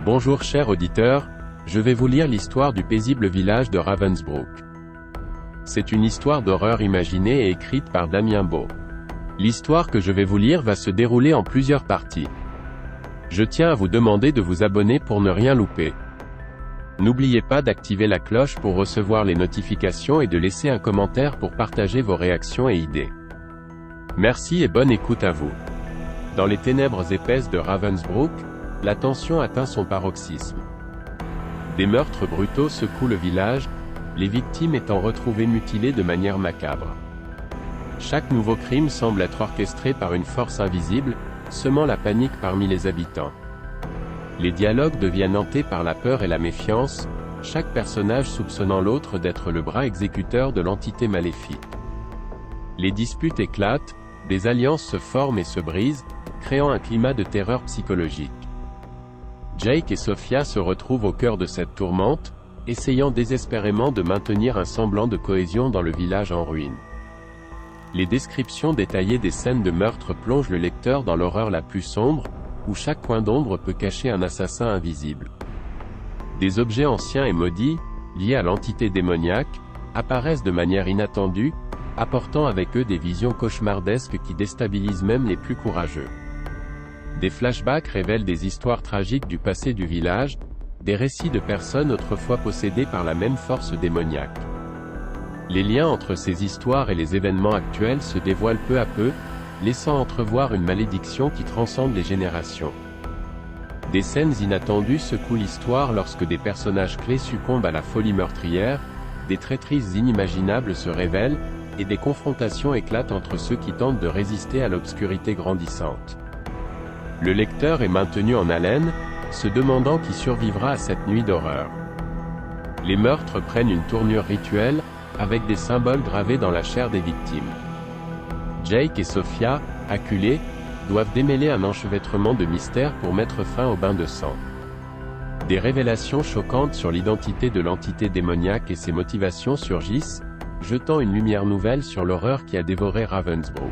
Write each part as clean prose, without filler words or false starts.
Bonjour chers auditeurs, je vais vous lire l'histoire du paisible village de Ravensbrück. C'est une histoire d'horreur imaginée et écrite par Damien Beau. L'histoire que je vais vous lire va se dérouler en plusieurs parties. Je tiens à vous demander de vous abonner pour ne rien louper. N'oubliez pas d'activer la cloche pour recevoir les notifications et de laisser un commentaire pour partager vos réactions et idées. Merci et bonne écoute à vous. Dans les ténèbres épaisses de Ravensbrück, la tension atteint son paroxysme. Des meurtres brutaux secouent le village, les victimes étant retrouvées mutilées de manière macabre. Chaque nouveau crime semble être orchestré par une force invisible, semant la panique parmi les habitants. Les dialogues deviennent hantés par la peur et la méfiance, chaque personnage soupçonnant l'autre d'être le bras exécuteur de l'entité maléfique. Les disputes éclatent, des alliances se forment et se brisent, créant un climat de terreur psychologique. Jake et Sophia se retrouvent au cœur de cette tourmente, essayant désespérément de maintenir un semblant de cohésion dans le village en ruine. Les descriptions détaillées des scènes de meurtre plongent le lecteur dans l'horreur la plus sombre, où chaque coin d'ombre peut cacher un assassin invisible. Des objets anciens et maudits, liés à l'entité démoniaque, apparaissent de manière inattendue, apportant avec eux des visions cauchemardesques qui déstabilisent même les plus courageux. Des flashbacks révèlent des histoires tragiques du passé du village, des récits de personnes autrefois possédées par la même force démoniaque. Les liens entre ces histoires et les événements actuels se dévoilent peu à peu, laissant entrevoir une malédiction qui transcende les générations. Des scènes inattendues secouent l'histoire lorsque des personnages clés succombent à la folie meurtrière, des traîtrises inimaginables se révèlent, et des confrontations éclatent entre ceux qui tentent de résister à l'obscurité grandissante. Le lecteur est maintenu en haleine, se demandant qui survivra à cette nuit d'horreur. Les meurtres prennent une tournure rituelle, avec des symboles gravés dans la chair des victimes. Jake et Sophia, acculés, doivent démêler un enchevêtrement de mystères pour mettre fin au bain de sang. Des révélations choquantes sur l'identité de l'entité démoniaque et ses motivations surgissent, jetant une lumière nouvelle sur l'horreur qui a dévoré Ravensbrück.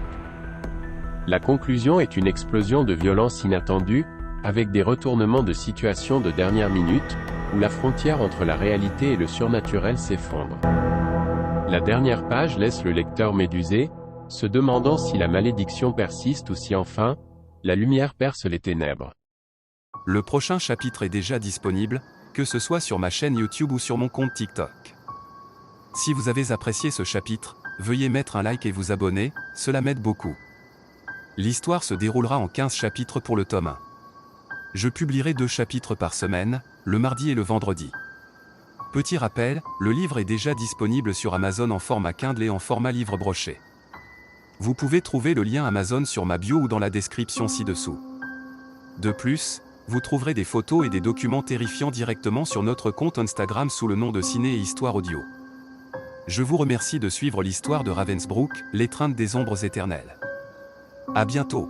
La conclusion est une explosion de violence inattendue, avec des retournements de situation de dernière minute, où la frontière entre la réalité et le surnaturel s'effondre. La dernière page laisse le lecteur médusé, se demandant si la malédiction persiste ou si enfin, la lumière perce les ténèbres. Le prochain chapitre est déjà disponible, que ce soit sur ma chaîne YouTube ou sur mon compte TikTok. Si vous avez apprécié ce chapitre, veuillez mettre un like et vous abonner, cela m'aide beaucoup. L'histoire se déroulera en 15 chapitres pour le tome 1. Je publierai 2 chapitres par semaine, le mardi et le vendredi. Petit rappel, le livre est déjà disponible sur Amazon en format Kindle et en format livre broché. Vous pouvez trouver le lien Amazon sur ma bio ou dans la description ci-dessous. De plus, vous trouverez des photos et des documents terrifiants directement sur notre compte Instagram sous le nom de Ciné et Histoire Audio. Je vous remercie de suivre l'histoire de Ravensbrück, l'étreinte des ombres éternelles. À bientôt.